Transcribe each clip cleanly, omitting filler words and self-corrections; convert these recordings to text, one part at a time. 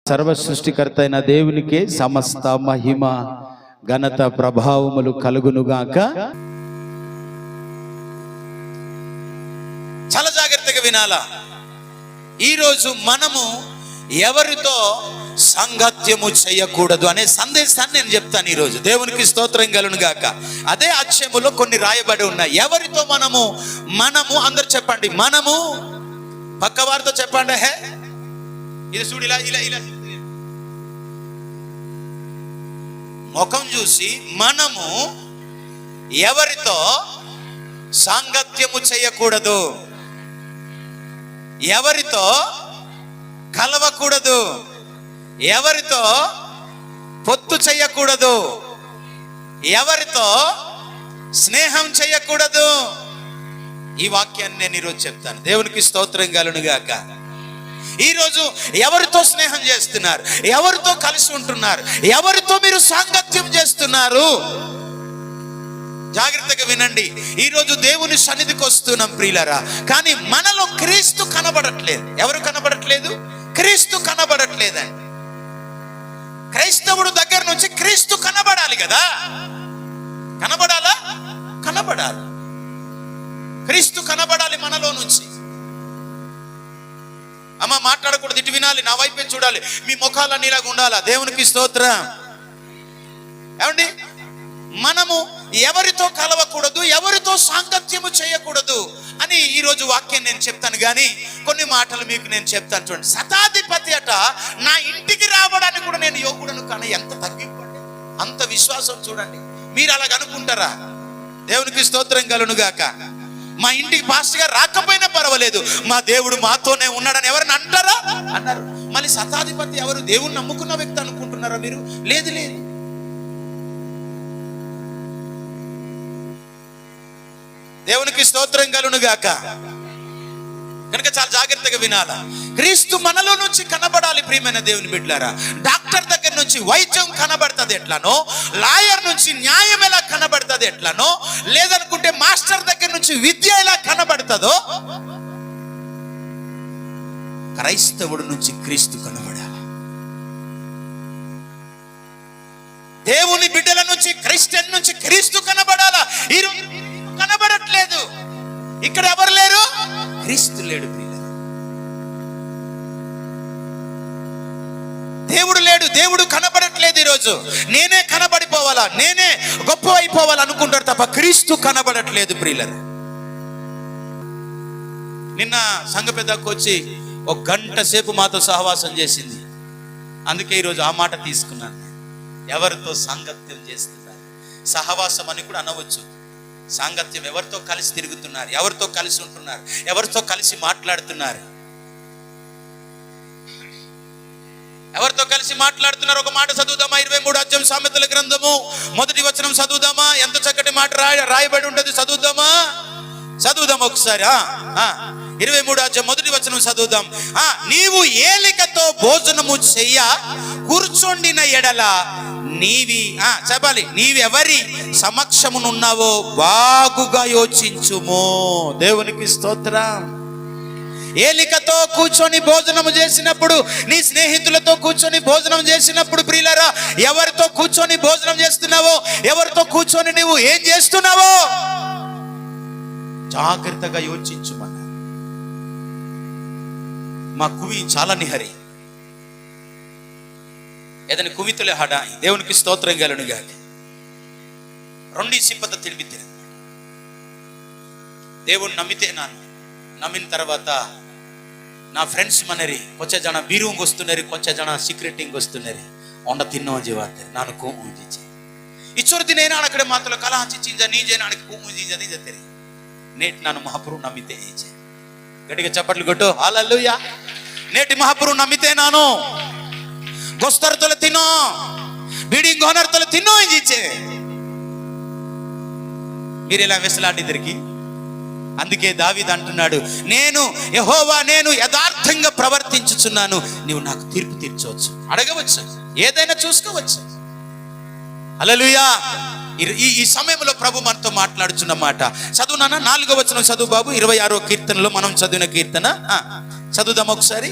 సర్వ సృష్టికర్త అయిన దేవునికే సమస్త మహిమ ఘనత ప్రభావములు కలుగునుగాక. చాలా జాగ్రత్తగా వినాలా. ఈరోజు మనము ఎవరితో సంగత్యము చేయకూడదు అనే సందేశాన్ని నేను చెప్తాను ఈరోజు. దేవునికి స్తోత్రం కలుగును గాక. అదే అధ్యాయములో కొన్ని రాయబడి ఉన్నాయి. ఎవరితో మనము అందరు చెప్పండి, మనము పక్కవారితో చెప్పండి. హే ఇది చూడు, ఇలా ఇలా ఇలా ముఖం చూసి మనము ఎవరితో సాంగత్యము చేయకూడదు, ఎవరితో కలవకూడదు, ఎవరితో పొత్తు చేయకూడదు, ఎవరితో స్నేహం చేయకూడదు. ఈ వాక్యాన్ని నేను ఈరోజు చెప్తాను. దేవునికి స్తోత్రం కలుగును గాక. ఈరోజు ఎవరితో స్నేహం చేస్తున్నారు, ఎవరితో కలిసి ఉంటున్నారు, ఎవరితో మీరు సాంగత్యం చేస్తున్నారు? జాగ్రత్తగా వినండి. ఈరోజు దేవుని సన్నిధికి వస్తున్నాం ప్రియులారా, కానీ మనలో క్రీస్తు కనబడట్లేదు. ఎవరు కనబడట్లేదు? క్రీస్తు కనబడట్లేదండి. క్రైస్తవుడు దగ్గర నుంచి క్రీస్తు కనబడాలి కదా. కనబడాలా? కనబడాలి. క్రీస్తు కనబడాలి మనలో నుంచి. అమ్మ మాట్లాడకూడదు, ఇటు వినాలి, నా వైపే చూడాలి, మీ ముఖాలన్నీ ఇలాగ ఉండాలా. దేవునికి స్తోత్రం. ఏమండి, మనము ఎవరితో కలవకూడదు, ఎవరితో సాంగత్యము చేయకూడదు అని ఈరోజు వాక్యం నేను చెప్తాను. కానీ కొన్ని మాటలు మీకు నేను చెప్తాను. చూడండి, శతాధిపతి అట నా ఇంటికి రావడానికి కూడా నేను యోగుడను కానీ ఎంత తగ్గిపోండి, అంత విశ్వాసం. చూడండి, మీరు అలాగ అనుకుంటారా? దేవునికి స్తోత్రం కలుగును గాక. మా ఇంటికి పాస్టర్ గారు రాకపోయినా పర్వాలేదు, మా దేవుడు మాతోనే ఉన్నాడని ఎవరైనా అంటారా? అన్నారు. మళ్ళీ శతాధిపతి ఎవరు? దేవుణ్ణి నమ్ముకున్న వ్యక్తి అనుకుంటున్నారా మీరు? లేదు లేదు. దేవునికి స్తోత్రం కలుగును గాక. కనుక చాలా జాగ్రత్తగా వినాలా. క్రీస్తు మనలో నుంచి కనబడాలి ప్రియమైన దేవుని బిడ్డలారా. డాక్టర్ దగ్గర నుంచి వైద్యం కనబడుతుంది ఎట్లానో, లాయర్ నుంచి న్యాయం ఎలా కనబడుతుంది ఎట్లానో, లేదనుకుంటే మాస్టర్ దగ్గర నుంచి విద్య ఎలా కనబడుతుందో, క్రైస్తవుడు నుంచి క్రీస్తు కనబడాలి. దేవుని బిడ్డల నుంచి, క్రిస్టియన్ నుంచి క్రీస్తు కనబడాలా. ఈరోజు కనబడట్లేదు. ఇక్కడ ఎవరు లేరు? క్రీస్తు లేడు ప్రియులారా. దేవుడు లేడు, దేవుడు కనబడట్లేదు. ఈరోజు నేనే కనబడిపోవాలా, నేనే గొప్ప అయిపోవాలా అనుకుంటారు తప్ప క్రీస్తు కనబడట్లేదు ప్రియులారా. నిన్న సంఘ పెద్దకు వచ్చి ఒక గంట సేపు మాతో సహవాసం చేసింది. అందుకే ఈరోజు ఆ మాట తీసుకున్నాను. ఎవరితో సాంగత్యం చేస్తున్నారు? సహవాసం అని కూడా అనవచ్చు. సాంగత్యం, ఎవరితో కలిసి తిరుగుతున్నారు, ఎవరితో కలిసి ఉంటున్నారు, ఎవరితో కలిసి మాట్లాడుతున్నారు, ఎవరితో కలిసి మాట్లాడుతున్నారు. ఒక మాట చదువుదామా? 23వ అధ్యాయం సామెతల గ్రంథము 1వ వచనం చదువుదామా? ఎంత చక్కటి మాట రాయబడి ఉంటుంది. చదువుదాం ఒకసారి. 23వ అధ్యాయం 1వ వచనం చదువుదాం. నీవు ఏలికతో భోజనము చెయ్య కూర్చొండిన ఎడల చెప్పాలి, నీవెవరి సమక్షమునున్నావో బాగుగా యోచించుము. దేవునికి స్తోత్రం. ఏలికతో కూర్చొని భోజనం చేసినప్పుడు, నీ స్నేహితులతో కూర్చొని భోజనం చేసినప్పుడు ప్రియులారా, ఎవరితో కూర్చొని భోజనం చేస్తున్నావో, ఎవరితో కూర్చొని నువ్వు ఏం చేస్తున్నావో జాగ్రత్తగా యోచించుమన్నా. మా కువి చాలా నిహరి, ఏదైనా కువితులే హడా. దేవునికి స్తోత్రం కలుగును గాక. 2 ಸಿಂಪತ ತಿಳಿಬಿದ್ದೇನೆ. దేవుని ನಮ್ಮಿತೆ ನಾನು ನಮ್ಮಿನ తర్వాత నా ಫ್ರೆಂಡ್ಸ್ ಮನೆರಿ ಕೊಚ್ಚ ಜನ ಬೀರುಂಗ್ ವಸ್ತುನರಿ, ಕೊಚ್ಚ ಜನ ಸೀಕ್ರೆಟಿಂಗ್ ವಸ್ತುನರಿ ಒಂಡ ತಿನ್ನೋ ಜೀವಾತೆ ನಾನು ಕೂಮು ಜಿಜೆ ಇಚ್ಚೊರು ದಿನ ಏನಾಣ ಕಡೆ ಮಾತಲ್ಲ ಕಲಾ ಹಂಚಿ ಚಿಂಜ ನೀಜೆ ನಾಣಕ್ಕೆ ಕೂಮು ಜಿಜದಿ ಜತೆರಿ నేటి ನಾನು మహాప్రభు నమ్మితే ఈజే. గట్టిగా చప్పట్లు కొట్టు హల్లెలూయా. నేటి మహాప్రభు నమ్మితే ನಾನು గొస్తరతోల తినో, బీడింగ్ ఓనర్తోల తిన్నో ఇంజిచ్చే. మీరు ఇలా వెసలాడిద్దరికి. అందుకే దావీదు అంటున్నాడు, నేను యెహోవా, నేను యథార్థంగా ప్రవర్తించుచున్నాను, నీవు నాకు తీర్పు తీర్చవచ్చు. అడగవచ్చు, ఏదైనా చూసుకోవచ్చు. హల్లెలూయా. ఈ సమయంలో ప్రభు మనతో మాట్లాడుచున్న మాట చదువు నాన్న. 4వ వచనం చదువు బాబు. 26వ కీర్తనలో మనం చదివిన కీర్తన చదువుదాం ఒకసారి.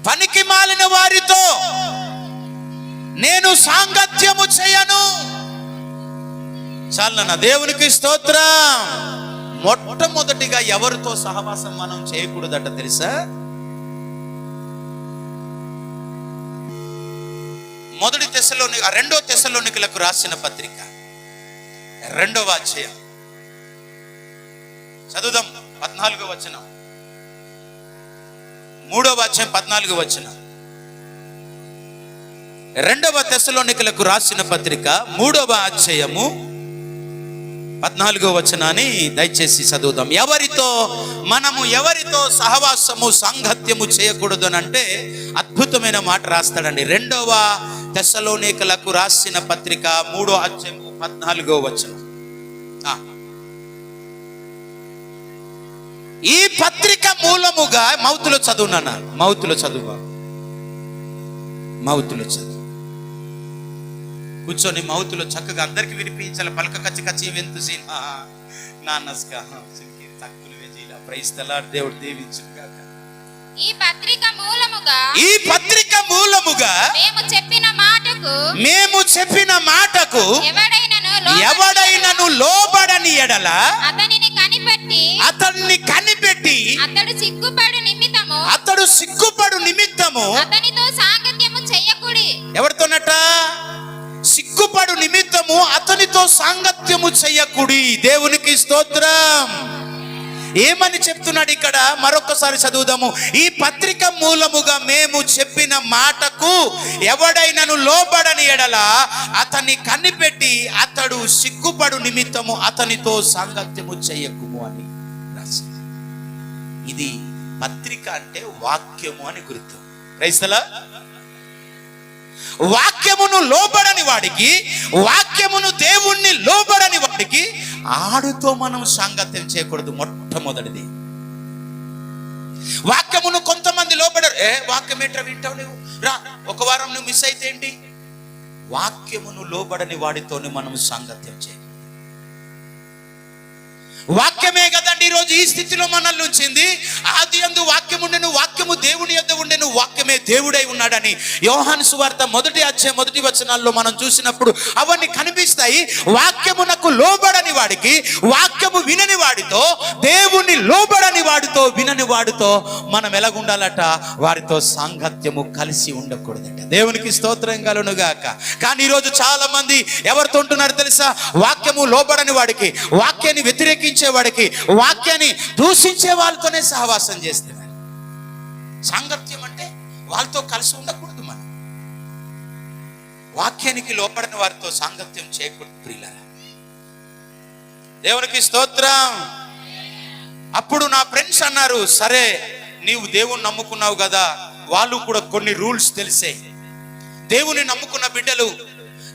పనికి మాలిన వారితో నేను సాంగత్యము చేయను. చాలన్న దేవునికి స్తోత్రం. మొట్టమొదటిగా ఎవరితో సహవాసం మనం చేయకూడదట తెలుసా? రెండో తెస్సలోనికలకు రాసిన పత్రిక 2వ అధ్యాయం చదువుదాం. 14వ వచనం, 3వ అధ్యాయం 14వ వచనం. 2వ తెస్సలోనికలకు రాసిన పత్రిక 3వ అధ్యాయము 14వ వచనాన్ని దయచేసి చదువుదాం. ఎవరితో సహవాసము సాంగత్యము చేయకూడదు అని అంటే అద్భుతమైన మాట రాస్తాడండి. 2వ తెస్సలోనికలకు రాసిన పత్రిక 3వ అధ్యాయం 14వ వచనం. ఈ పత్రిక మూలముగా మౌతులో చదువునా, మౌతులో చదువు, కూర్చొని మౌతులో చక్కగా అందరికి వినిపించాలి. పలక కచ్చి కచ్చి వెంతు సీన్ నాన్నస్గా తక్కువ వేజీలా ప్రైస్తలా దేవుడు దీవించుగాక. ఈ పత్రిక మూలముగా మేము చెప్పిన మాటకు ఎవడైనను లోబడని ఎడల అతన్ని కనిపెట్టి అతడు సిగ్గుపడు నిమిత్తము అతనితో సాంగత్యము చేయకుడి. ఎవరితోనట? సిగ్గుపడు నిమిత్తము అతనితో సాంగత్యము చెయ్యకుడి. దేవునికి స్తోత్రం. ఏమని చెప్తున్నాడు ఇక్కడ? మరొకసారి చదువుదాము. ఈ పత్రిక మూలముగా మేము చెప్పిన మాటకు ఎవడైనను లోబడని ఎడల అతన్ని కనిపెట్టి అతడు సిగ్గుపడు నిమిత్తము అతనితో సాంగత్యము చెయ్యకుము అని రాసింది. ఇది పత్రిక అంటే వాక్యము అని గుర్తు. క్రైస్తలా వాక్యమును లోబడని వాడికి, వాక్యమును దేవుణ్ణి లోబడని వాడికి ఆడుతో మనం సాంగత్యం చేయకూడదు. మొట్టమొదటిది వాక్యమును కొంతమంది లోబడరు. వాక్యం ఏంట్రా వింటావు నువ్వు, రా ఒక వారం నువ్వు మిస్ అయితే ఏంటి? వాక్యమును లోబడని వాడితోనే మనం సాంగత్యం చేయాలి. వాక్యమే కదండి ఈరోజు ఈ స్థితిలో మనల్ని ఉంచింది. ఆది యందు వాక్యము ఉండెను, వాక్యము దేవుని యొద్ద ఉండెను, వాక్యమే దేవుడై ఉన్నాడని యోహాను సువార్త 1వ అధ్యాయం 1వ వచనాల్లో మనం చూసినప్పుడు అవన్నీ కనిపిస్తాయి. వాక్యమునకు లోబడని వాడికి, వాక్యము వినని వాడితో, దేవుని లోబడని వాడితో, వినని వాడితో మనం ఎలాగుండాలట? వారితో సాంగత్యము కలిసి ఉండకూడదట. దేవునికి స్తోత్రం కలుగునుగాక. కానీ ఈరోజు చాలా మంది ఎవరితో ఉంటున్నారు తెలుసా? వాక్యము లోబడని వాడికి, వాక్యాన్ని వ్యతిరేకించే వాడికి, వాక్యాన్ని దూషించే వాళ్ళతోనే సహవాసం చేస్తున్నారు. సాంగత్యం అంటే వాళ్ళతో కలిసి ఉండకూడదు. మనం వాక్యానికి లోపడని వారితో సాంగత్యం చేయకూడదు ప్రియులారా. దేవునికి స్తోత్రం. అప్పుడు నా ఫ్రెండ్స్ అన్నారు, సరే నీవు దేవుని నమ్ముకున్నావు కదా, వాళ్ళు కూడా కొన్ని రూల్స్ తెలిసే. దేవుని నమ్ముకున్న బిడ్డలు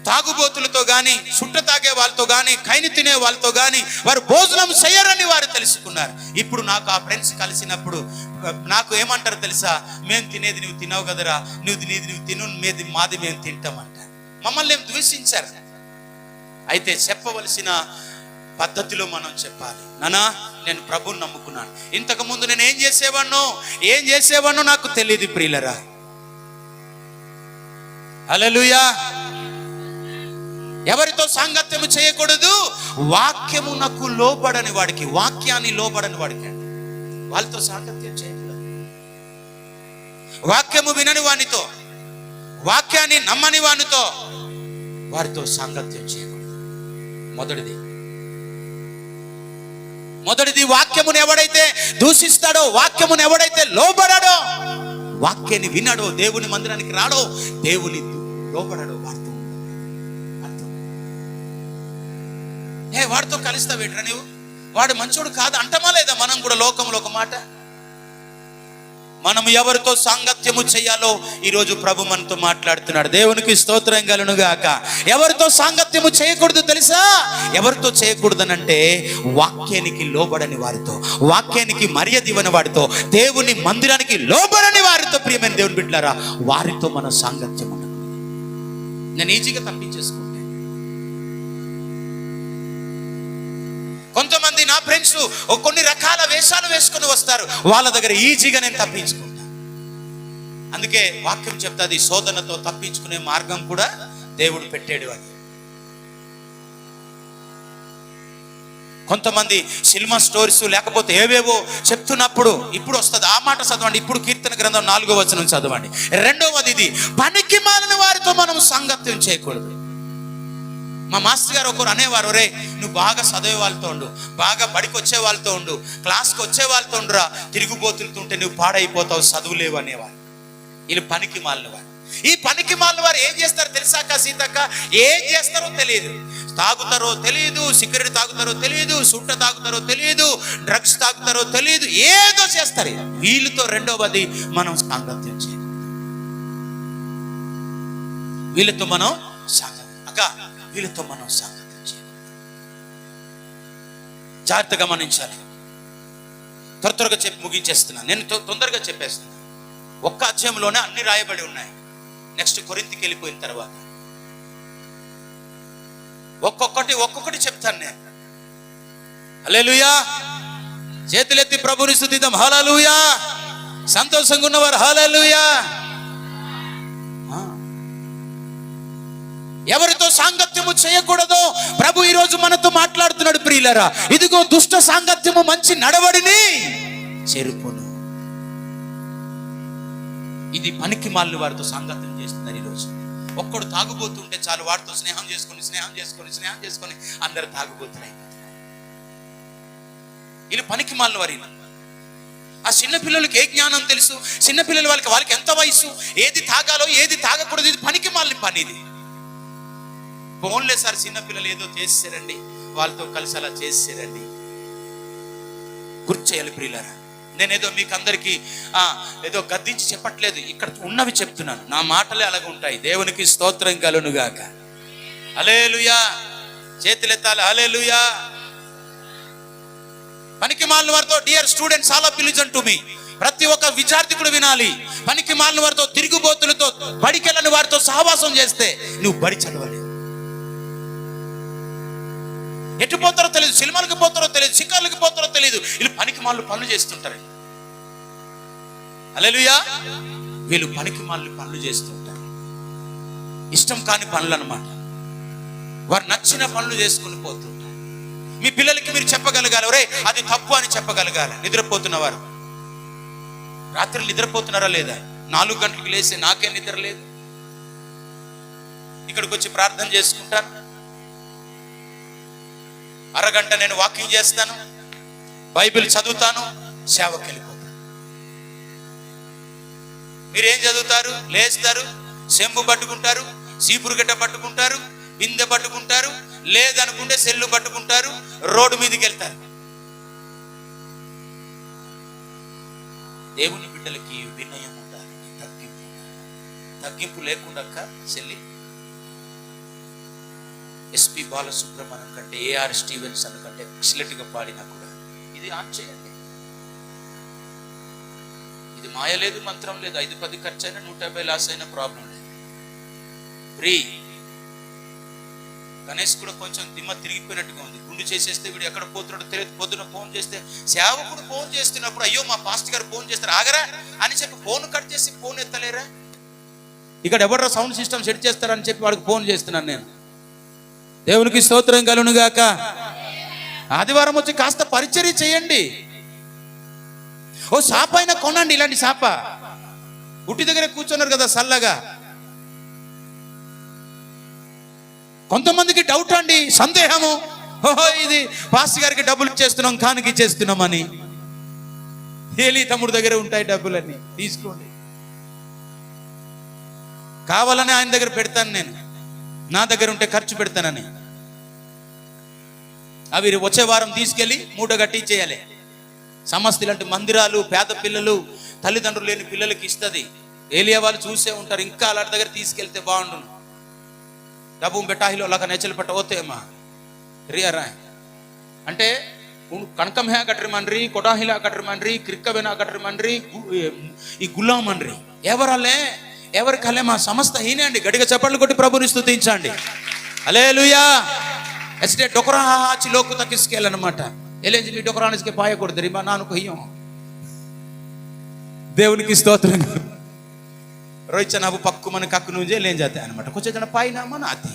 తాగుబోతులతో గాని, సుట్ట తాగే వాళ్ళతో గాని, కైని తినే వాళ్ళతో గాని వారు భోజనం చేయరని వారు తెలుసుకున్నారు. ఇప్పుడు నాకు ఆ ఫ్రెండ్స్ కలిసినప్పుడు నాకు ఏమంటారు తెలుసా? మేము తినేది నువ్వు తినవు కదరా, నువ్వు తినేది నువ్వు తిను, మాది మేము తింటామంట. మమ్మల్ని ఏం ద్వేషించారు. అయితే చెప్పవలసిన పద్ధతిలో మనం చెప్పాలి. నానా నేను ప్రభువుని నమ్ముకున్నాను, ఇంతకు ముందు నేను ఏం చేసేవాణ్ణో నాకు తెలియదు ప్రియులరా. హల్లెలూయా. ఎవరితో సాంగత్యము చేయకూడదు? వాక్యమునకు లోబడని వాడికి, వాక్యాన్ని లోబడని వాడికి వాళ్ళతో సాంగత్యం చేయకూడదు. వాక్యము వినని వానితో, వాక్యాన్ని నమ్మని వానితో వారితో సాంగత్యం చేయకూడదు. మొదటిది వాక్యమును ఎవడైతే దూషిస్తాడో, వాక్యమును ఎవడైతే లోబడాడో, వాక్యాన్ని వినడో, దేవుని మందిరానికి రాడో, దేవుని లోబడాడో వాడితో కలుస్తావేట్రా నువ్వు? వాడు మంచోడు కాదు అంటమా లేదా? మనం కూడా లోకంలో ఒక మాట. మనం ఎవరితో సాంగత్యము చేయాలో ఈరోజు ప్రభు మనతో మాట్లాడుతున్నాడు. దేవునికి స్తోత్రం కలుగునుగాక. ఎవరితో సాంగత్యము చేయకూడదు తెలుసా? ఎవరితో చేయకూడదనంటే వాక్యానికి లోబడని వారితో, వాక్యానికి మర్యాద ఇవ్వని వాడితో, దేవుని మందిరానికి లోబడని వారితో, ప్రియమైన దేవుని బిడ్డలారా, వారితో మన సాంగత్యం ఉండకూడదు. నేను ఈజీగా తప్పించేసుకుంటాను. కొంతమంది నా ఫ్రెండ్స్ కొన్ని రకాల వేషాలు వేసుకొని వస్తారు, వాళ్ళ దగ్గర ఈజీగా నేను తప్పించుకుంటా. అందుకే వాక్యం చెప్తాది, శోధనతో తప్పించుకునే మార్గం కూడా దేవుడు పెట్టాడు అని. కొంతమంది సినిమా స్టోరీస్ లేకపోతే ఏవేవో చెప్తున్నప్పుడు ఇప్పుడు వస్తుంది ఆ మాట చదవండి. ఇప్పుడు కీర్తన గ్రంథం 4వ వచనం చదవండి. రెండవది ఇది, పనికి మాలిన వారితో మనం సంగత్యం చేయకూడదు. మా మాస్టర్ గారు ఒకరు అనేవారు, రే నువ్వు బాగా చదివే వాళ్ళతో ఉండు, బాగా బడికి వచ్చే వాళ్ళతో ఉండు, క్లాస్కి వచ్చే వాళ్ళతో ఉండురా, తిరుగుబోతుంటే నువ్వు పాడైపోతావు, చదువులేవు అనేవారు. వీళ్ళు పనికి మాలిన వారు. ఈ పనికి మాలిన వారు ఏం చేస్తారో తెలుసాక సీతక్క, ఏం చేస్తారో తెలియదు. తాగుతారో తెలియదు, సిగరెట్ తాగుతారో తెలియదు, సుట్ట తాగుతారో తెలియదు, డ్రగ్స్ తాగుతారో తెలియదు, ఏదో చేస్తారు. వీళ్ళతో రెండవది మనం సాంగత్యం చేయాలి. వీళ్ళతో మనం వీళ్ళతో మనం సాంగత్యం చేయాలి. జాగ్రత్తగా గమనించాలి. త్వరగా చెప్పి ముగించేస్తున్నాను, నేను తొందరగా చెప్పేస్తున్నాను. ఒక్క అధ్యాయంలోనే అన్ని రాయబడి ఉన్నాయి. నెక్స్ట్ కొరింథీకి వెళ్ళిపోయిన తర్వాత ఒక్కొక్కటి చెప్తాను నేను. హల్లెలూయా, చేతులెత్తి ప్రభుని స్తుతిద్దాం. హల్లెలూయా, సంతోషంగా ఉన్నవారు హల్లెలూయా. ఎవరితో సాంగత్యము చేయకూడదో ప్రభు ఈ రోజు మనతో మాట్లాడుతున్నాడు. ప్రియులారా, ఇదిగో దుష్ట సాంగత్యము మంచి నడవడిని చెరుపును. ఇది పనికి మాలిన వారితో సాంగత్యం చేస్తున్నారు ఈరోజు. ఒక్కడు తాగుబోతుంటే చాలు, వాడితో స్నేహం చేసుకొని అందరు తాగుబోతున్నారు. వీళ్ళు పనికి మాలిన వారి. ఆ చిన్న పిల్లలకి ఏ జ్ఞానం తెలుసు? చిన్నపిల్లల వాళ్ళకి ఎంత వయసు, ఏది తాగాలో ఏది తాగకూడదు, ఇది పనికి మాలిన పని. ఇది ఫోన్లే సార్, చిన్నపిల్లలు ఏదో చేసారండి, వాళ్ళతో కలిసి అలా చేసారండి. గుర్తు చేయాలి ప్రియులారా. నేనేదో మీకు అందరికీ ఏదో గద్దించి చెప్పట్లేదు, ఇక్కడ ఉన్నవి చెప్తున్నాను. నా మాటలే అలాగ ఉంటాయి. దేవునికి స్తోత్రం కలుగునుగాక. హల్లెలూయా, చేతులెత్తాలి. హల్లెలూయా. పనికి మాలిన వారితో, dear students, all of you listen to me. ప్రతి ఒక్క విద్యార్థి కూడా వినాలి. పనికి మాలిన వారితో, తిరుగుబోతులతో, బడికెళ్ళని వారితో సహవాసం చేస్తే నువ్వు బడి చదవలేదు. ఎటు పోతారో తెలియదు, సినిమాలకు పోతారో తెలియదు, షికార్లకు పోతారో తెలియదు. వీళ్ళు పనికి మాలిన పనులు చేస్తుంటారు. హల్లెలూయా. వీళ్ళు పనికి మాలిన పనులు చేస్తుంటారు. ఇష్టం కాని పనులు అన్నమాట. వారు నచ్చిన పనులు చేసుకుని పోతుంటారు. మీ పిల్లలకి మీరు చెప్పగలగాలి, రే అది తప్పు అని చెప్పగలగాలి. నిద్రపోతున్నవారు రాత్రి నిద్రపోతున్నారా లేదా? 4 గంటలకు లేస్తే నాకే నిద్ర లేదు, ఇక్కడికి వచ్చి ప్రార్థన చేసుకుంటాను, అరగంట నేను వాకింగ్ చేస్తాను, బైబిల్ చదువుతాను, సేవకి వెళ్ళిపోతాను. మీరేం చదువుతారు? లేస్తారు, చెంబు పట్టుకుంటారు, చీపురు గడ్డ పట్టుకుంటారు, బిందె పట్టుకుంటారు, లేదనుకుంటే సెల్లు పట్టుకుంటారు, రోడ్డు మీదకి వెళ్తారు. దేవుని బిడ్డలకి వినయం ఉండాలి, తగ్గింపు లేకుండా చెల్లి. ఎస్పి బాలసుబ్రహ్మణ్యం కంటే, ఏఆర్ స్టీవెన్సన్ కంటే ఎక్సలెంట్ గా పాడినా కూడా ఇది ఆన్ చేయండి. ఇది మాయ లేదు, మంత్రం లేదు. 5-10 ఖర్చు అయినా 150 లాస్ అయినా ప్రాబ్లం లేదు. ఫ్రీ. గణేష్ కూడా కొంచెం దిమ్మ తిరిగిపోయినట్టుగా ఉంది. గుండు చేసేస్తే వీడు ఎక్కడ పోతున్నాడో తెలియదు. పొద్దున ఫోన్ చేస్తే, సేవకుడు ఫోన్ చేస్తున్నప్పుడు అయ్యో మా పాస్టర్ గారు ఫోన్ చేస్తారు, ఆగరా అని చెప్పి ఫోన్ కట్ చేసి ఫోన్ ఎత్తలేరా? ఇక్కడ ఎవరో సౌండ్ సిస్టమ్ సెట్ చేస్తారని చెప్పి వాడికి ఫోన్ చేస్తున్నాను నేను. దేవునికి స్తోత్రం కలుగునుగాక. ఆదివారం వచ్చి కాస్త పరిచర్య చేయండి. ఓ సాప అయినా కొనండి. ఇలాంటి సాప గుట్టి దగ్గర కూర్చున్నారు కదా చల్లగా. కొంతమందికి డౌట్ అండి, సందేహము, ఓహో ఇది పాస్టర్ గారికి డబ్బులు ఇచ్చేస్తున్నాం, కానుక ఇచ్చేస్తున్నామని. ఏలి తమ్ముడు దగ్గర ఉంటాయి డబ్బులన్నీ, తీసుకోండి. కావాలని ఆయన దగ్గర పెడతాను నేను, నా దగ్గర ఉంటే ఖర్చు పెడతానని. అవి వచ్చే వారం తీసుకెళ్ళి మూట కట్టి చేయాలి. సమస్త ఇలాంటి మందిరాలు పేద పిల్లలు, తల్లిదండ్రులు లేని పిల్లలకి ఇస్తుంది. ఏలియా వాళ్ళు చూసే ఉంటారు. ఇంకా అలాంటి దగ్గర తీసుకెళ్తే బాగుండును. డబ్బు బెటాహిలో లాగా నేచలు పట్ట ఓతేమా రియరా అంటే కనకం హే కట్రి మండ్రి, కొటాహిలా కట్రి మండ్రి, క్రిక్కబెనా కట్రి మండ్రి, ఈ గుల్లా మండ్రి ఎవరలే ఎవరికలే మా సమస్త హీనే అండి. గట్టిగా చప్పట్లు కొట్టి ప్రభుని స్తుతించండి. హల్లెలూయా. ఎస్టే డొకరా చి లోకు తకిస్కేల్ అన్నమాట. ఎలేంజి మీ డొకరానిస్కే పాయకూడదు రిమా నాను కొయ్యం. దేవునికి స్తోత్రం. रोहित नाबू पक्कू मन कक्कू नुजे ले जाते अनమాట कुछ जन पाई ना मन आती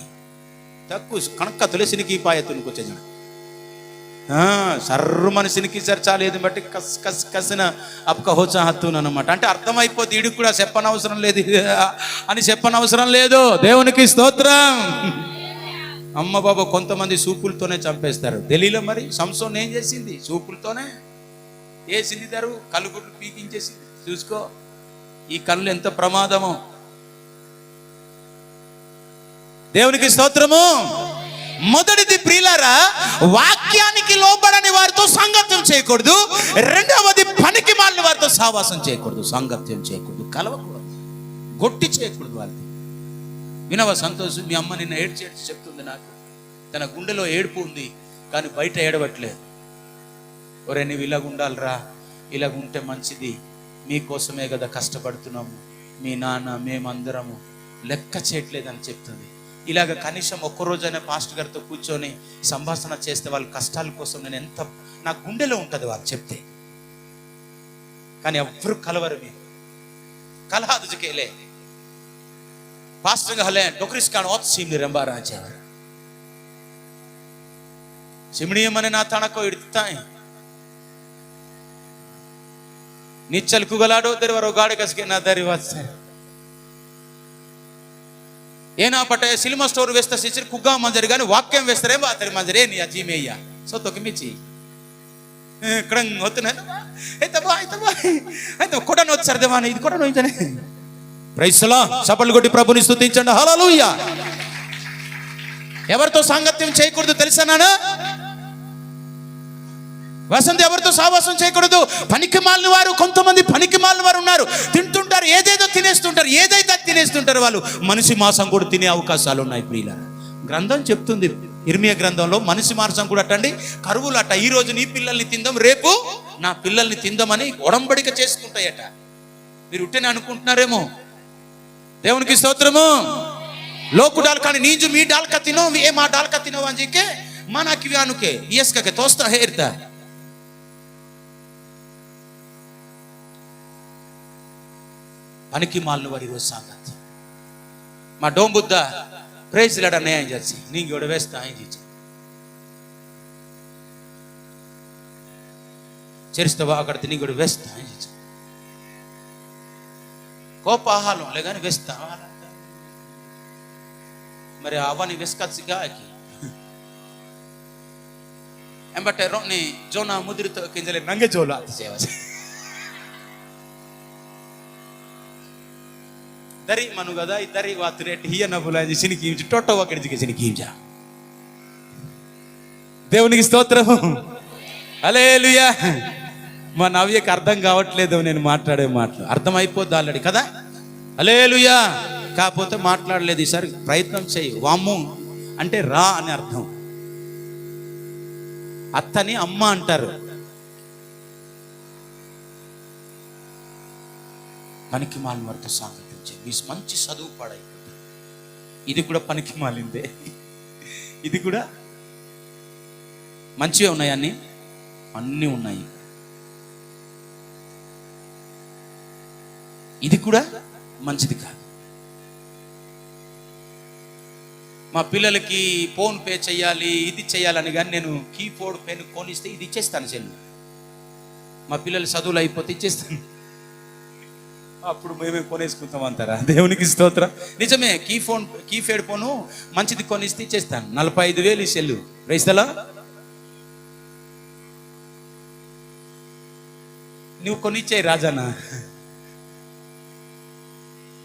तक्कू कणक तुले सिनकी पाए तुन कुछ जन सर्र मन सिनकी सर चालेది బట్టి కస్ కస్ కసిన అప్కా హో చాహతున్ అన్నమాట అంటే అర్థమైపోద్ది ఈడికి కూడా చెప్పనవసరం లేదు అని చెప్పనవసరం లేదు దేవునికి స్తోత్రం అమ్మ బాబా కొంతమంది సూపులతోనే చంపేస్తారు ఢిల్లీలో మరి సంసోన్ ఏం చేసింది సూపులతోనే వేసింది దారు కలుగుడ్లు పీకించేసింది చూసుకో ఈ కళ్ళు ఎంత ప్రమాదమో దేవునికి స్తోత్రము మొదటిది ప్రియులారా వాక్యానికి లోబడని వారితో సంగత్యం చేయకూడదు రెండవది పనికి మాలిన వారితో సహవాసం చేయకూడదు సంగత్యం చేయకూడదు కలవకూడదు గొట్టి చేయకూడదు వాళ్ళని వినవా సంతోషం మీ అమ్మ నిన్న ఏడ్చి చెప్తుంది నాకు తన గుండెలో ఏడుపు ఉంది కానీ బయట ఏడవట్లేదు ఒరే నువ్వు ఇలాగ ఉండాలిరా ఇలాగ ఉంటే మంచిది మీకోసమే కదా కష్టపడుతున్నాము మీ నాన్న మేమందరము లెక్క చేయట్లేదని చెప్తుంది ఇలాగ కనీసం ఒక్కరోజైనా పాస్టర్ గారితో కూర్చొని సంభాషణ చేస్తే వాళ్ళ కష్టాల కోసం నేను ఎంత నా గుండెలో ఉంటుంది వాళ్ళు చెప్తే కానీ ఎవ్వరు కలవరు మీరు కలహాదుజకేలే పాస్టర్ హలే డొక్రిస్ కాన్ ఓత్ సిమ్ని రెంబారాజే సిమ్నియమనే నా తణకో ఇడ్తాయి निचल कुगलाडो तेरे गाड़ी कसके ना दरी वास्ते ఏనా పటే సినిమా స్టోర్ వేస్తా సిచర్ కుగ్గా మంజరి గాని వాక్యం వేస్తరే బాతరి మంజరే నీ అజీమేయ్యా సో తొకిమిచి కడంగ్ హోతనే అయితే కొడన వచ్చర్దేవాని ఇది కొడన ఇంతనే ప్రైజ్ లార్డ్ చప్పట్లు కొట్టి ప్రభుని స్తుతించండి హల్లెలూయా ఎవరితో సాంగత్యం చేయకూడదు తెలుసా నాన్న వసంత ఎవరితో సావాసం చేయకూడదు పనికి మాలిన వారు కొంతమంది పనికి మాలిన వారు ఉన్నారు తింటుంటారు ఏదేదో తినేస్తుంటారు ఏదైతే తినేస్తుంటారు వాళ్ళు మనిషి మాంసం కూడా తినే అవకాశాలు ఉన్నాయి ప్రియులారా గ్రంథం చెప్తుంది ఇర్మియా గ్రంథంలో మనిషి మాంసం కూడా అట్టండి కరువులు అట్ట ఈ రోజు నీ పిల్లల్ని తిందాం రేపు నా పిల్లల్ని తిందామని ఒడంబడిక చేసుకుంటాయట మీరు ఉట్టేనే అనుకుంటున్నారేమో దేవునికి స్తోత్రము లోకు డాల్ కానీ నీజు మీ డాల్ కా తినో ఏ మా డాల్ కా తినో అంజికే మనకి వ్యానుకే ఇయస్కకే తోస్తా హేర్తా పనికి మాలిన వారి రోజు సాగత్ మా డోం బుద్ధ ప్రైజ్ లాడ్ అన్నయ్య చేసి నీకు కూడా వేస్తా ఆయన చేసి చేస్తావా అక్కడ తిని కూడా వేస్తా ఆయన చేసి కోపాహాలం లేగాని వేస్తా మరి అవని వేసుకొచ్చిగా ఎంబటే రోని జోనా ముదిరితో కింజలే నంగే జోలా సేవ दरी मनु गदा इदरी वात रेट हिय न बुलाजी सिनकी टोटो वकड़ी सिनकी దేవునికి స్తోత్రం హల్లెలూయా మా నవ్యకి అర్థం కావట్లేదు నేను మాట్లాడే మాటలు అర్థమైపోద్ది ఆల్రెడీ కదా హల్లెలూయా కాకపోతే మాట్లాడలేదు ఈసారి ప్రయత్నం చేయి వామ్ము అంటే రా అని అర్థం అత్తని అమ్మ అంటారు పనికి మాలిన వారితో సాగతం చేయి మంచి చదువు పాడైపోతుంది ఇది కూడా పనికి మాలిందే ఇది కూడా మంచివే ఉన్నాయి అన్నీ ఉన్నాయి ఇది కూడా మంచిది కాదు మా పిల్లలకి ఫోన్ పే చేయాలి ఇది చేయాలని కానీ నేను కీబోర్డ్ పెన్ కొనిస్తే ఇది ఇచ్చేస్తాను సెల్లు మా పిల్లలు చదువులు అయిపోతే ఇచ్చేస్తాను అప్పుడు మేమే కొనేసుకుంటాం అంటారా దేవునికి స్తోత్రం నిజమే కీఫేడ్ ఫోను మంచిది కొనిస్తే ఇచ్చేస్తాను 45,000 ఈ సెల్లు రైస్తలా నువ్వు కొనిచ్చేయి రాజానా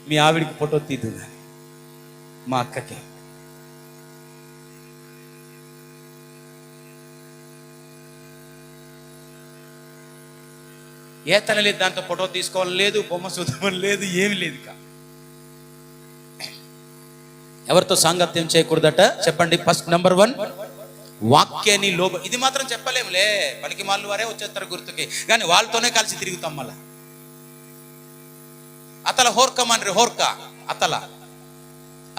మీ ఆవిడికి ఫోటో తీదు మా అక్కకి ఏ తన లేదు దాంతో ఫోటో తీసుకోవాలని లేదు బొమ్మ చూద్దామని లేదు ఏమి లేదు ఎవరితో సాంగత్యం చేయకూడదట చెప్పండి ఫస్ట్ నెంబర్ 1 వాక్యాన్ని లోబ ఇది మాత్రం చెప్పలేములే పనికి మాలిన వారే వచ్చేస్తారు గుర్తుకి కానీ వాళ్ళతోనే కలిసి తిరుగుతాం మళ్ళా అతల హోర్కమన్రి హోర్క అతల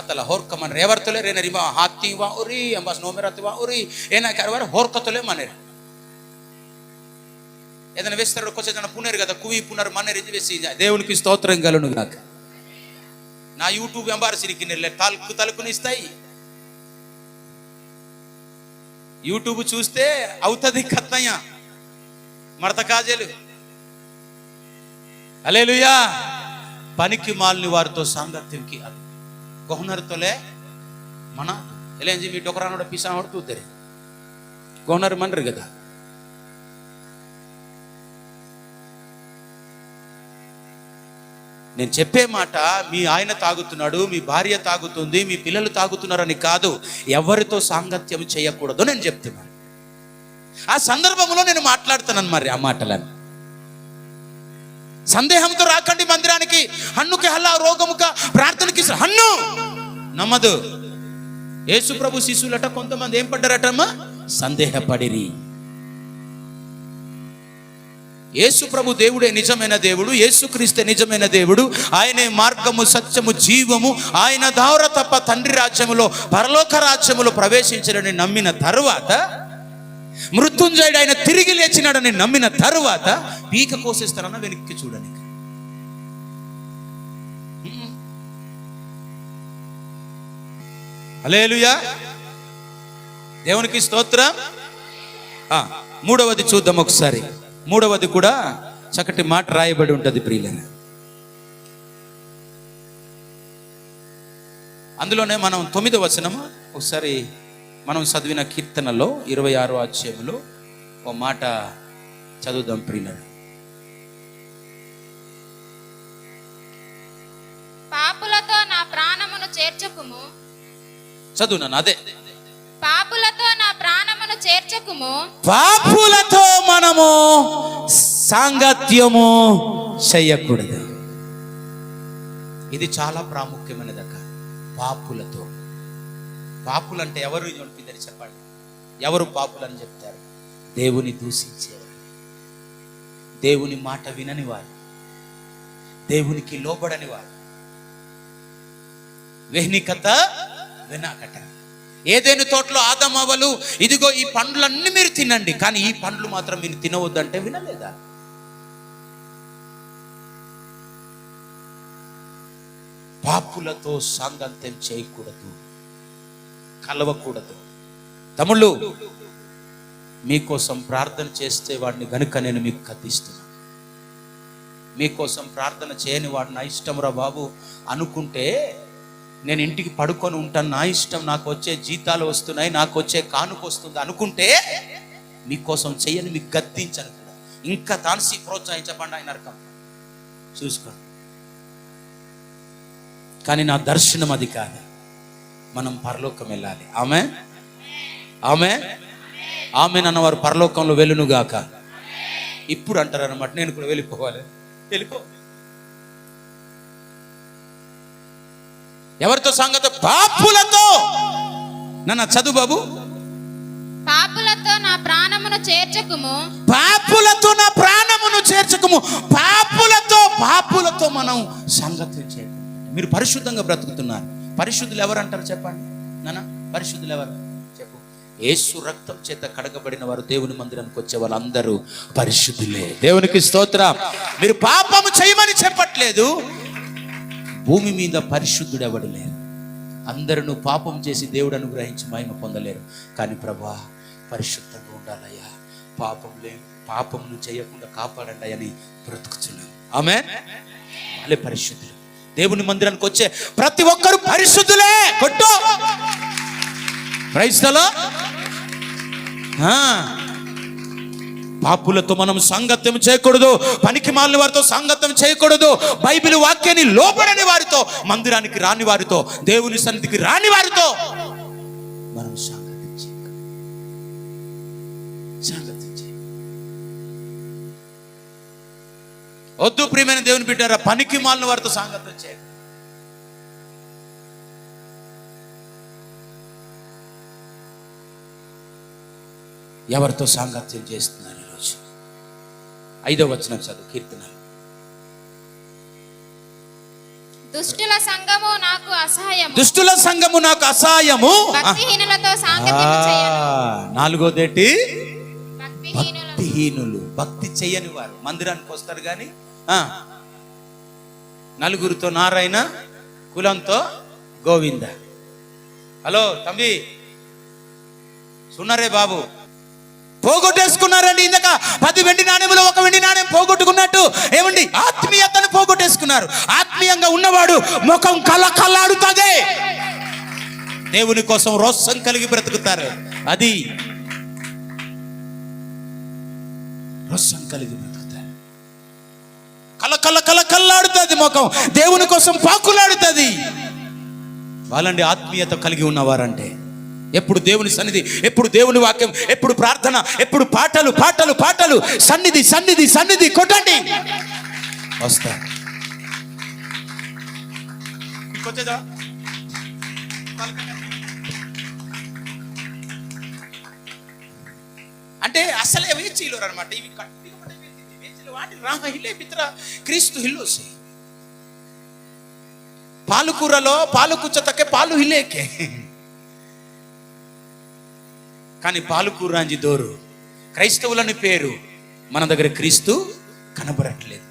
అతల హోర్కమన్రి ఎవరితోలే రేనరిమా హాతి వా ఉరి అంబాస్ నోమెరతి వా ఉరి ఏనా కరవారు హోర్కతోలే మనేరు ఏదైనా వేస్తారు కొంచెం పునరు కదా కువి పునరు మనేరు వేసి దేవునికి స్తోత్రం కలును గాక నా యూట్యూబ్ ఎంబారు సిరికి తలుకునిస్తాయి. యూట్యూబ్ చూస్తే అవుతుంది కత్తయ్య మడత కాజేలు. హల్లెలూయా. పనికి మాలిన వారితో సాంగత్యంకి అది గోహనరుతోలే మన ఎలేంజి మీ డొకరానోడ పిసా ಹೊಡ್ತುದ್ದರೆ గోహనరు మనరు కదా. నేను చెప్పే మాట మీ ఆయన తాగుతున్నాడు, మీ భార్య తాగుతుంది, మీ పిల్లలు తాగుతున్నారని కాదు, ఎవరితో సాంగత్యం చేయకూడదు నేను చెప్తున్నాను. ఆ సందర్భంలో నేను మాట్లాడుతున్నాను మరి ఆ మాటలను. సందేహంతో రాకండి మందిరానికి. హన్నుకి హల్లా రోగముక ప్రార్థనకి హన్ను నమ్మదు. యేసు ప్రభు శిశువులట కొంతమంది ఏం పడ్డారటమ్మా? సందేహపడిరి. యేసు ప్రభు దేవుడే నిజమైన దేవుడు, యేసుక్రీస్తే నిజమైన దేవుడు. ఆయనే మార్గము, సత్యము, జీవము. ఆయన ద్వారా తప్ప తండ్రి రాజ్యములో, పరలోక రాజ్యములో ప్రవేశించడని నమ్మిన తరువాత, మృత్యుంజయుడు ఆయన తిరిగి లేచినాడని నమ్మిన తరువాత పీక కోసేస్తారన్న వెనక్కి చూడని. హల్లెలూయా. దేవునికి స్తోత్రం. మూడవది చూద్దాం ఒకసారి. మూడవది కూడా చక్కటి మాట రాయబడి ఉంటుంది ప్రియులైన. అందులోనే మనం 9వ వచనము ఒకసారి మనం చదివిన కీర్తనలో 26వ అధ్యాయంలో ఓ మాట చదువుదాం ప్రియులైన. పాపులతో నా ప్రాణమును చేర్చకుము. చదువునాను అదే. పాపులతో నా ప్రాణమును చేర్చకుము. పాపులతో మనము సాంగత్యము చేయకూడదు. ఇది చాలా ప్రాముఖ్యమైనది అక్క. పాపులతో. పాపులు అంటే ఎవరు ఇద్దరు చెప్పండి. ఎవరు పాపులు అని చెప్తారు? దేవుని దూషించేవారు, దేవుని మాట వినని వారు, దేవునికి లోబడని వారు. వెహ్నికత వినాకట. ఏదైనా తోటలో ఆదమవ్వలు ఇదిగో ఈ పండ్లన్నీ మీరు తినండి, కానీ ఈ పండ్లు మాత్రం మీరు తినవద్దంటే వినలేదా? పాపులతో సాంగత్యం చేయకూడదు, కలవకూడదు. తమ్ముళ్ళు, మీకోసం ప్రార్థన చేస్తే వాడిని గనుక నేను మీకు కత్తిస్తున్నాను. మీకోసం ప్రార్థన చేయని వాడు నా ఇష్టం రా బాబు అనుకుంటే, నేను ఇంటికి పడుకొని ఉంటాను, నా ఇష్టం, నాకు వచ్చే జీతాలు వస్తున్నాయి, నాకు వచ్చే కానుక వస్తుంది అనుకుంటే, మీకోసం చెయ్యని మీకు గద్దించను కూడా. ఇంకా తాన్సి ప్రోత్సహించబండి ఆయన నరకం చూసుకోండి. కానీ నా దర్శనం అది కాదు. మనం పరలోకం వెళ్ళాలి. ఆమె ఆమె ఆమె అన్నవారు పరలోకంలో వెళ్ళునుగాక. ఇప్పుడు అంటారు అన్నమాట, నేను కూడా వెళ్ళిపోవాలి. వెళ్ళిపో. ఎవరితో సంగతి? పాపులతో. నన్ను చదువు బాబు. పాపులతో నా ప్రాణమును చేర్చకుము. పాపులతో నా ప్రాణమును చేర్చకుము. పాపులతో మనం సంగతి చేయకూడదు. మీరు పరిశుద్ధంగా బ్రతుకుతున్నారు. పరిశుద్ధులు ఎవరు అంటారు చెప్పండి నాన్న? పరిశుద్ధులు ఎవరు చెప్పు? యేసు రక్తం చేత కడగబడిన వారు, దేవుని మందిరానికి వచ్చే వాళ్ళందరూ పరిశుద్ధులే. దేవునికి స్తోత్రం. మీరు పాపము చేయమని చెప్పట్లేదు. భూమి మీద పరిశుద్ధుడు ఎవడు లేరు. అందరూ పాపం చేసి దేవుడు అనుగ్రహించి మహిమ పొందలేరు. కానీ ప్రభా పరిశుద్ధంగా ఉండాలయ్యా, పాపమును చేయకుండా కాపాడండి అని బ్రతుకుతున్నాను. ఆమేన్. వాళ్ళే పరిశుద్ధులు. దేవుని మందిరానికి వచ్చే ప్రతి ఒక్కరు పరిశుద్ధులే. కొట్టు. Praise the lord. పాపులతో మనం సాంగత్యం చేయకూడదు. పనికి మాలిన వారితో సాంగత్యం చేయకూడదు. బైబిల్ వాక్యాన్ని లోబడని వారితో, మందిరానికి రాని వారితో, దేవుని సన్నిధికి రాని వారితో మనం సాంగత్యం చేయకూడదు. వద్దు ప్రియమైన దేవుని బిడ్డారా, పనికి మాలిన వారితో సాంగత్యం చేయకూడదు. ఎవరితో సాంగత్యం చేస్తున్నారు ఈరోజు? 5వ వచనం చదువు కీర్తన. దుష్టుల సంఘము నాకు అసహ్యము. దుష్టుల సంఘము నాకు అసహ్యము. భక్తిహీనులతో సాంగత్యము చేయను. 4వదేటి? భక్తిహీనులు. భక్తిహీనులు, భక్తి చేయని వారు మందిరానికి వస్తారు కానీ నలుగురితో నారాయణ కులంతో గోవింద. హలో తమ్మి, సున్నరే బాబు, పోగొట్టేసుకున్నారండి. ఇందాక 10 వెండి నాణ్యములు 1 వెండి నాణ్యం పోగొట్టుకున్నట్టు ఏమండి, ఆత్మీయతను పోగొట్టేసుకున్నారు. ఆత్మీయంగా ఉన్నవాడు ముఖం కళ్ళకల్లాడుతుంది. దేవుని కోసం రోషం కలిగి బ్రతుకుతారు. అది రోషం కలిగి బ్రతుకుతారు. కళ్ళకల్లాడుతుంది ముఖం, దేవుని కోసం పాకులాడుతుంది. వాళ్ళండి ఆత్మీయత కలిగి ఉన్నవారంటే. ఎప్పుడు దేవుని సన్నిధి, ఎప్పుడు దేవుని వాక్యం, ఎప్పుడు ప్రార్థన, ఎప్పుడు పాటలు పాటలు పాటలు, సన్నిధి సన్నిధి సన్నిధి కొట్టండి వస్తారు. అంటే అసలే వేచీలు అనమాట. ఇవి వాటి రాహ హిల్లే పిత్ర క్రీస్తు హిల్లోసి పాలుకూరలో పాలు కుచ్చతకే పాలు హిల్లేకే, కానీ పాలుకూరాంజి దోరు క్రైస్తవులని పేరు, మన దగ్గర క్రీస్తు కనబడట్లేదు.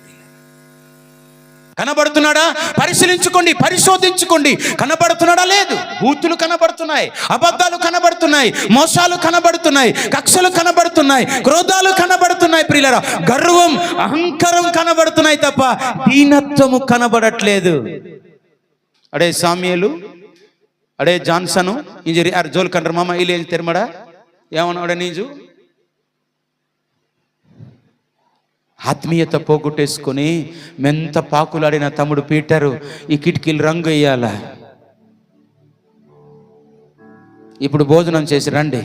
కనబడుతున్నాడా? పరిశీలించుకోండి, పరిశోధించుకోండి. కనబడుతున్నాడా? లేదు. బూతులు కనబడుతున్నాయి, అబద్ధాలు కనబడుతున్నాయి, మోసాలు కనబడుతున్నాయి, కక్షలు కనబడుతున్నాయి, క్రోధాలు కనబడుతున్నాయి. ప్రియులారా, గర్వం అహంకారం కనబడుతున్నాయి తప్ప దీనత్వము కనబడట్లేదు. అడే సామ్యేలు, అడే జాన్సను ఇంజరి యారు జోల్ కండ్ర మామ ఇలే తెరమడా ఏమన్నాడే నీజు. ఆత్మీయత పోగొట్టేసుకొని మెంత పాకులాడిన తమ్ముడు పీటరు ఈ కిటికీలు రంగు వేయాల. ఇప్పుడు భోజనం చేసి రండి.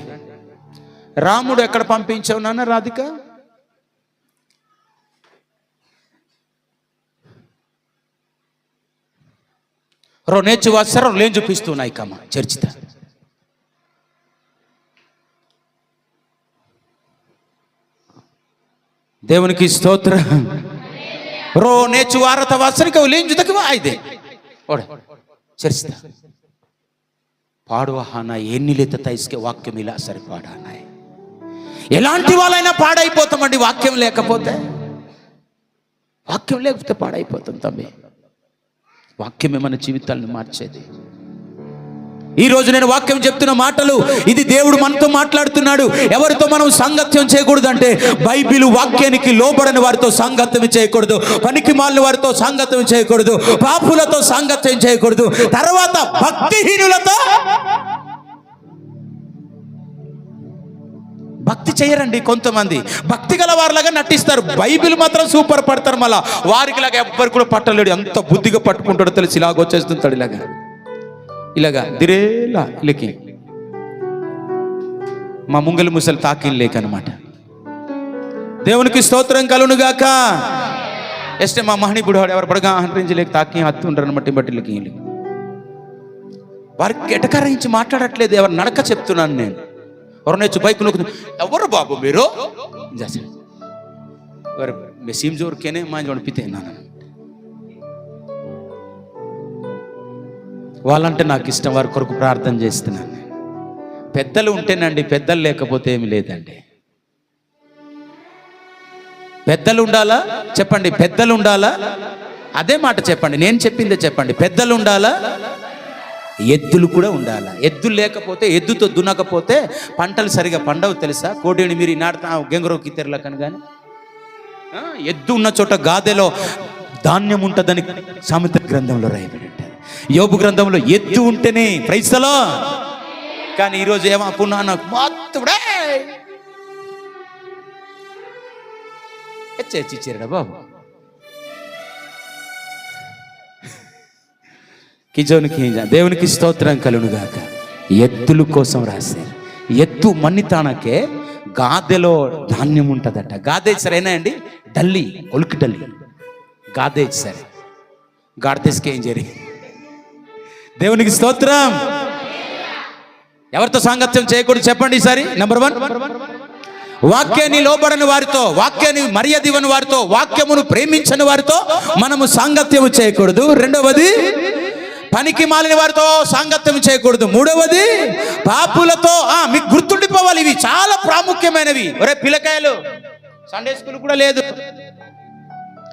రాముడు ఎక్కడ పంపించావు నాన్న రాధిక? నేర్చు వాసారో లేని చూపిస్తున్నాయి కమ్మ చర్చిత. దేవునికి స్తోత్రం. ರೋ ನೇಚು ವಾರತ ವಾಸನಿಕ లేని జుతకి వాయిదే ఓడ చర్చిత పాడువహాన ఎన్నిలేత తైస్కే వాక్యం ఇలా సరిపాడానాయి. ఎలాంటి వాళ్ళైనా పాడైపోతామండి వాక్యం లేకపోతే. వాక్యం లేకపోతే పాడైపోతాం తమ్మి. వాక్యమే మన జీవితాలను మార్చేది. ఈ రోజు నేను వాక్యం చెప్తున్న మాటలు, ఇది దేవుడు మనతో మాట్లాడుతున్నాడు. ఎవరితో మనం సాంగత్యం చేయకూడదంటే బైబిల్ వాక్యానికి లోబడని వారితో సాంగత్యం చేయకూడదు, పనికి మాలిన వారితో సాంగత్యం చేయకూడదు, పాపులతో సాంగత్యం చేయకూడదు. తర్వాత భక్తిహీనులతో భక్తి చేయరండి. కొంతమంది భక్తి గల వారిలాగా నటిస్తారు, బైబిల్ మాత్రం సూపర్ పడతారు. మళ్ళా వారికి లాగా ఎవ్వరు కూడా పట్టలేడు. ఎంత బుద్ధిగా పట్టుకుంటాడో తెలిసి ఇలాగ వచ్చేస్తుంటాడు, ఇలాగా దిరేలా ఇలకి మా ముంగలి ముసలి తాకిన్ లేకనమాట. దేవునికి స్తోత్రం కలునుగాక. ఎస్టే మా మహణి బుడవాడు ఎవరు పడగా హండ్రించి లేక తాకి హత్తుంటారు మట్టి బట్టిలకి. వారికి ఎటకరించి మాట్లాడట్లేదు, ఎవరు నడక చెప్తున్నాను నేను. ఎవరు నేర్చు బైక్ నొక్కు, ఎవరు బాబు మీరు ఎవరు మెసీం జోరుకేనే మా పితే నాన్న. వాళ్ళంటే నాకు ఇష్టం, వారి కొరకు ప్రార్థన చేస్తున్నాను. పెద్దలు ఉంటేనండి, పెద్దలు లేకపోతే ఏమి లేదండి. పెద్దలు ఉండాలా చెప్పండి, పెద్దలు ఉండాలా? అదే మాట చెప్పండి, నేను చెప్పిందే చెప్పండి. పెద్దలు ఉండాలా, ఎద్దులు కూడా ఉండాలా. ఎద్దులు లేకపోతే, ఎద్దుతో దున్నకపోతే పంటలు సరిగా పండవు తెలుసా. కోటేని మీరు నాటుతా గెంగరోకి తెరలకని కానీ ఎద్దు ఉన్న చోట గాదెలో ధాన్యం ఉంటుందని సామెత గ్రంథంలో రాయబడి ఉంటారు. యోబు గ్రంథంలో ఎద్దు ఉంటేనే ప్రైస్తలో. కానీ ఈరోజు ఏమనుకున్నా నాకు మాత్రమే హెచ్చరిచ్చారడా బాబు. కిజోనికి దేవునికి స్తోత్రం కలుగునుగాక. ఎద్దుల కోసం రాశారు. ఎద్దు మన్నితానకే గాదెలో ధాన్యం ఉంటుందట. గాదే సరేనా అండి, డల్లి ఒలికి డల్లి గాదే సరే గాడితేసుకే ఏం జరిగి. దేవునికి స్తోత్రం. ఎవరితో సాంగత్యం చేయకూడదు చెప్పండి ఈసారి. నెంబర్ 1, వాక్యాన్ని లోబడని వారితో, వాక్యాన్ని మర్యాద ఇవ్వని వారితో, వాక్యమును ప్రేమించని వారితో మనము సాంగత్యము చేయకూడదు. రెండవది, పనికి మాలిన వారితో సాంగత్యం చేయకూడదు. మూడవది, పాపులతో. మీకు గుర్తుండిపోవాలి, ఇవి చాలా ప్రాముఖ్యమైనవి. ఒరే పిల్లకాయలు, సండే స్కూల్ కూడా లేదు.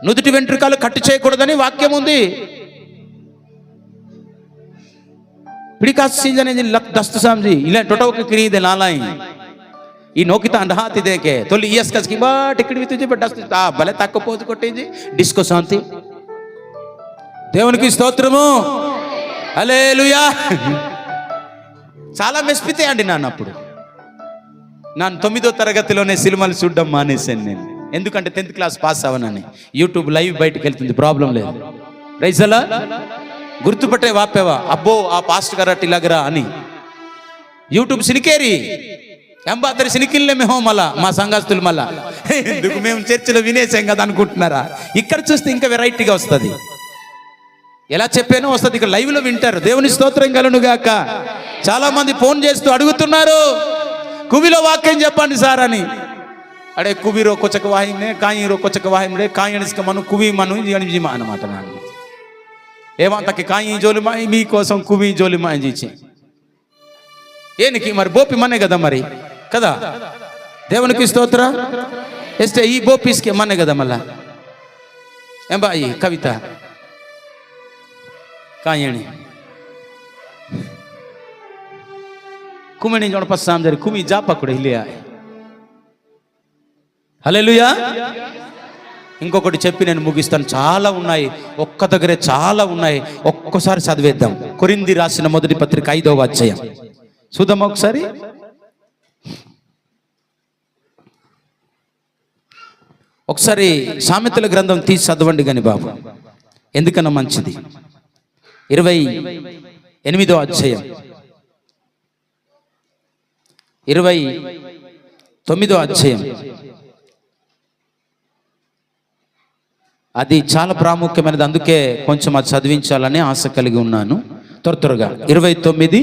నుదుటి వెంట్రుకలు కట్టు చేయకూడదని వాక్యం ఉంది. पिड़िका सीजन है लक दस्त सामजी इले टोटो के क्री दे लालाई ఈ నోకితా అండహాతి దేకే తొలి ఇయస్ కస్ కి బట్ ఇక్కడ వితుజి బట్ డస్ట్ ఆ భలే తక్కువ పోజు కొట్టేంజి డిస్కో శాంతి దేవునికి స్తోత్రము హల్లెలూయా చాలా మెస్పితే అండి నాన్నప్పుడు ನಾನು 9వ తరగతిలోనే సినిమాలు చూడడం మానేశాను నేను ఎందుకంటే 10th క్లాస్ పాస్ అవనని యూట్యూబ్ లైవ్ బయటకు వెళ్తుంది ప్రాబ్లం లేదు ప్రైజ్ అలా గుర్తుపట్టే వాపేవా అబ్బో ఆ పాస్టర్ గారు ఇలాగరా అని యూట్యూబ్ సినికేరి ఎంబాతరి సినికిల్లే మేము మళ్ళా మా సంఘస్థులు మళ్ళా ఎందుకు మేము చర్చిలో వినేసాం కదా అనుకుంటున్నారా ఇక్కడ చూస్తే ఇంకా వెరైటీగా వస్తుంది ఎలా చెప్పానో వస్తుంది ఇక్కడ లైవ్ లో వింటారు దేవుని స్తోత్రం కలుగును గాక చాలా మంది ఫోన్ చేస్తూ అడుగుతున్నారు కువిలో వాక్యం చెప్పండి సార్ అని అడే కువిరో కొచ్చక వాహిమ్నే కాయిరో కొచ్చక వాహిమ్నే కాయనిస్క మను కువి మను జనిజిమా అన్నమాట నాకు ఏమంతకి కాయి జోలి మాయి మీకోసం కువి జోలి మాయి జీచి ఏనికి మరి బోపి మనే కదా మరి కదా దేవునికి స్తోత్ర ఎస్తే ఈ బోపిస్కి మనే కదా మళ్ళా ఏం బాయి కవిత కాయని కుమిని జోడ పస్సాం జరి కుమి జాపకుడు హిలియా హల్లెలూయా ఇంకొకటి చెప్పి నేను ముగిస్తాను చాలా ఉన్నాయి ఒక్క దగ్గరే చాలా ఉన్నాయి ఒక్కసారి చదివేద్దాం కొరింథీ రాసిన మొదటి పత్రిక 5వ అధ్యాయం చూద్దాం ఒకసారి సామెతల గ్రంథం తీసి చదవండి కాని బాబు ఎందుకన్నా మంచిది 28వ అధ్యాయం 29వ అధ్యాయం అది చాలా ప్రాముఖ్యమైనది అందుకే కొంచెం అది చదివించాలని ఆశ కలిగి ఉన్నాను త్వరగా 29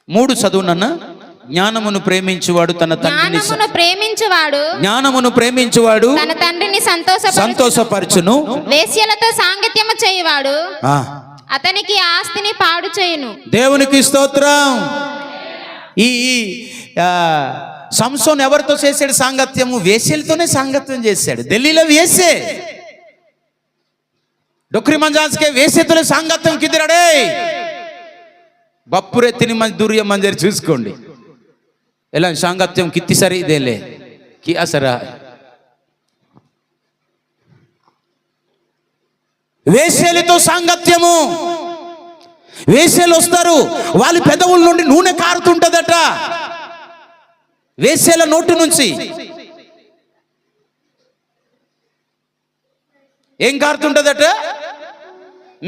3 చదువునన్న జ్ఞానమును ప్రేమించువాడు తన తండ్రిని తన తండ్రిని సంతోషపరచును వేశ్యలతో సాంగత్యము చేయువాడు అతనికి ఆస్తిని పాడు చేయును దేవునికి స్తోత్రం ఈ సంసోన్ ఎవరితో చేశాడు సాంగత్యము వేశ్యలతోనే సాంగత్యం చేశాడు ఢిల్లీలో వేసే డొక్రి మంజాస్కే వేశ్యతోనే సాంగత్యం కిదిరాడే బప్పురెత్తిని మజ్దూరియ మంజరి చూసుకోండి ఎలా సాంగత్యం కిత్తి సరి దేలే కి అసరా వేశ్యలతో సాంగత్యము వేశ్యలు వస్తారు వాళ్ళ పెదవుల నుండి నూనె కారుతుంటదట వేశ్యల నోటి నుంచి ఏం కారుతుంటదట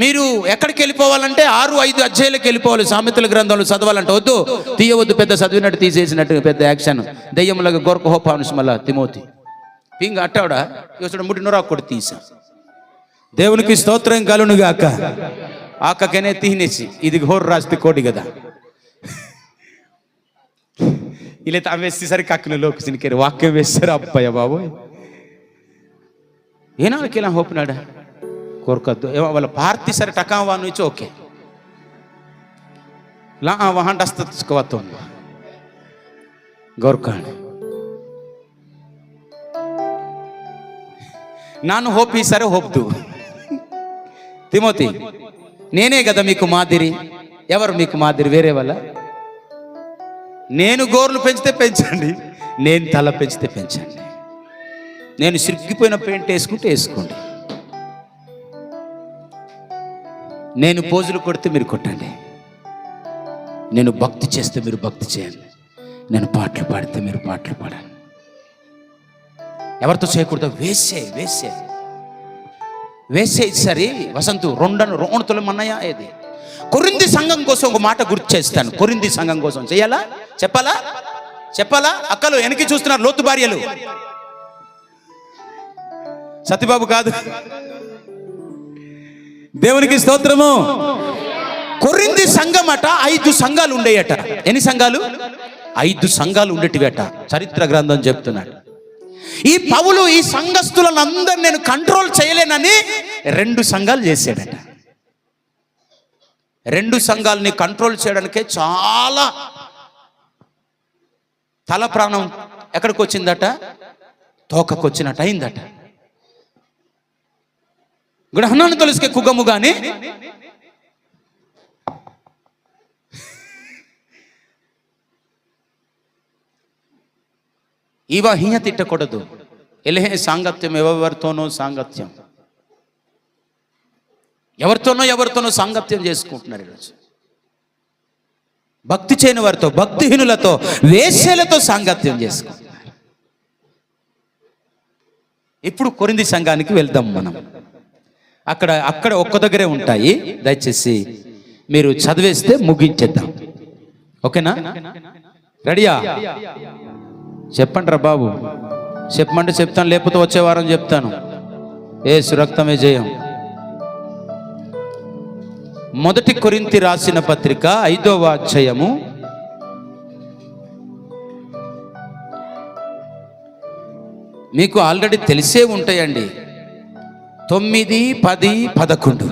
మీరు ఎక్కడికి వెళ్ళిపోవాలంటే 6-5 అధ్యాయాలకు వెళ్ళిపోవాలి సామెతల గ్రంథంలో చదవాలంటే వద్దు తీయవద్దు పెద్ద చదివినట్టు తీసేసినట్టు పెద్ద యాక్షన్ దెయ్యంలాగా గొరక హోపానుస్ మళ్ళా తిమోతి పింగ అట్టాడా యోసుడు ముట్టినరా కొడు తీసా దేవునికి స్తోత్రం కలుగును గాక ఆకకనే తీనేసి ఇది ఘోర్ రాస్తే కోడి కదా ఇలా తావేసి సరి కక్కున లోకి సినికేరు వాక్యం వేస్తారు అప్పయ్య బాబోయ్ ఏనాళ్ళకి ఇలా హోపినాడా కోరుకద్దు వాళ్ళ పార్టీ సరే టకావా నుంచి ఓకే లా వహాన్ డస్తు గౌర్కాణి ನಾನು ಹೋಪಿ ಸరే ಹೋಪ್ತು తిమోతి నేనే కదా మీకు మాదిరి ఎవరు మీకు మాదిరి వేరే వాళ్ళ నేను గోర్లు పెంచితే పెంచండి నేను తల పెంచితే పెంచండి నేను సిరిగిపోయిన పెయింట్ వేసుకుంటే వేసుకోండి నేను పోజులు కొడితే మీరు కొట్టండి నేను భక్తి చేస్తే మీరు భక్తి చేయండి నేను పాటలు పాడితే మీరు పాటలు పాడండి ఎవరితో చేయకూడదు వేసే వేసే వేసే సరి వసంతు రోణతులు మన్నయ్య ఏది కొరింథీ సంఘం కోసం ఒక మాట గుర్తు చేస్తాను కొరింథీ సంఘం కోసం చెయ్యాలా చెప్పాలా అక్కలు వెనక్కి చూస్తున్నారు లోతు భార్యలు సత్యబాబు కాదు దేవునికి స్తోత్రము కొరింథీ సంఘం అట 5 సంఘాలు ఉండేయట ఎన్ని సంఘాలు 5 సంఘాలు ఉండేటివట చరిత్ర గ్రంథం చెప్తున్నాడు ఈ పౌలు ఈ సంఘస్థులను అందరు నేను కంట్రోల్ చేయలేనని 2 సంఘాలు చేశాడట 2 సంఘాలని కంట్రోల్ చేయడానికే చాలా తల ప్రాణం ఎక్కడికి వచ్చిందట తోకకు వచ్చినట్టు అయిందట గ్రహణాన్ని తొలసుకే కుగము గాని ఇవ హియ తిట్టకూడదు. ఎలహే సాంగత్యం, ఎవరితోనో సాంగత్యం, ఎవరితోనో సాంగత్యం చేసుకుంటున్నారు ఈరోజు. భక్తి చేయని వారితో, భక్తిహీనులతో, వేశ్యలతో సాంగత్యం చేసుకుంటున్నారు. ఇప్పుడు కొరింథీ సంఘానికి వెళ్దాం మనం. అక్కడ ఒక్క దగ్గరే ఉంటాయి. దయచేసి మీరు చదివేస్తే ముగించేద్దాం. ఓకేనా? రెడీయా? చెప్పండి రా బాబు. చెప్పమంటే చెప్తాను, లేకపోతే వచ్చే వారం చెప్తాను. యేసు రక్తమే జయం. మొదటి కొరింథీ రాసిన పత్రిక 5వ అధ్యాయము మీకు ఆల్రెడీ తెలిసే ఉంటాయండి. 9, 10, 11.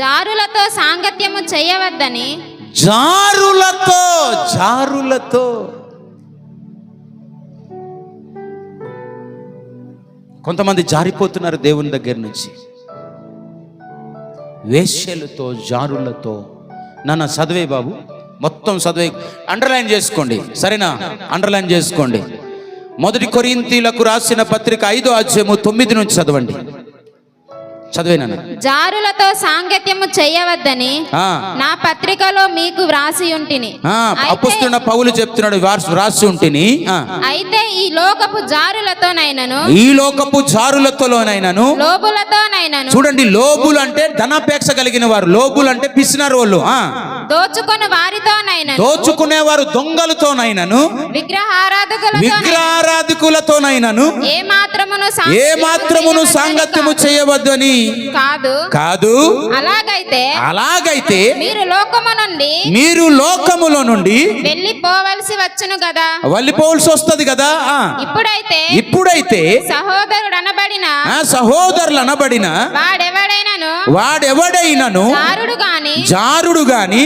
జారులతో సాంగత్యము చేయవద్దని. జారులతో కొంతమంది జారిపోతున్నారు దేవుని దగ్గర నుంచి. వేశ్యలతో, జారులతో. నాన్న చదివే బాబు, మొత్తం చదివే, అండర్లైన్ చేసుకోండి. సరేనా? అండర్లైన్ చేసుకోండి. మొదటి కొరింథీలకు రాసిన పత్రిక 5వ అధ్యాయము 9 నుంచి చదవండి. చదివేనా? జారులతో సాంగత్యము చేయవద్దని నా పత్రికలో మీకు వ్రాసి ఉంటిని. అపొస్తలుడైన పౌలు చెప్తున్నాడు, వ్రాసి ఉంటిని. అయితే ఈ లోకపు జారులతోనైనను లోబులతోనైనను. చూడండి, లోబులు అంటే ధనాపేక్ష కలిగిన వారు, లోబులు అంటే పిసినారు వాళ్ళు. దోచుకునేవారు, దొంగలతోనైనను, విగ్రహారాధకులతోనైనను ఏ మాత్రమును సాంగత్యము చేయవద్దని కాదు. అలాగైతే మీరు లోకములో నుండి వెళ్ళిపోవలసి వచ్చును కదా. వెళ్ళిపోవలసి వస్తుంది కదా. ఇప్పుడైతే సహోదరులు అనబడిన వాడెవడైనను జారుడు గాని,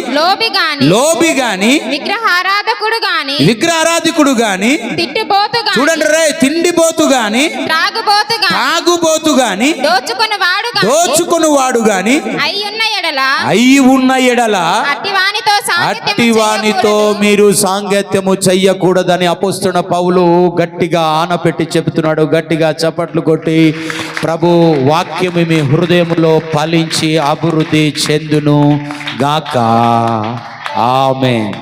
లోబి గాని, విగ్రహారాధకుడు గాని, చూడండి రే, తిండిపోతు గాని, తాగుబోతు గాని, దోచుకుని వాడు గాని అయి ఉన్న ఎడల అట్టివానితో మీరు సాంగత్యము చెయ్యకూడదని అపొస్తలుడైన పౌలు గట్టిగా ఆనపెట్టి చెబుతున్నాడు. గట్టిగా చప్పట్లు కొట్టి, ప్రభు వాక్యము మీ హృదయములో ఫలించి అభివృద్ధి చెందును గాక. ఆమేన్.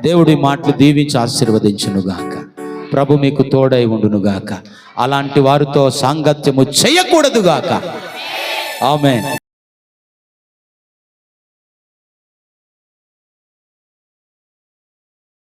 దేవుడి మాటలు దీవించి ఆశీర్వదించును గాక. ప్రభు మీకు తోడై ఉండును గాక. అలాంటి వారితో సాంగత్యము చేయకూడదు గాక. ఆమేన్.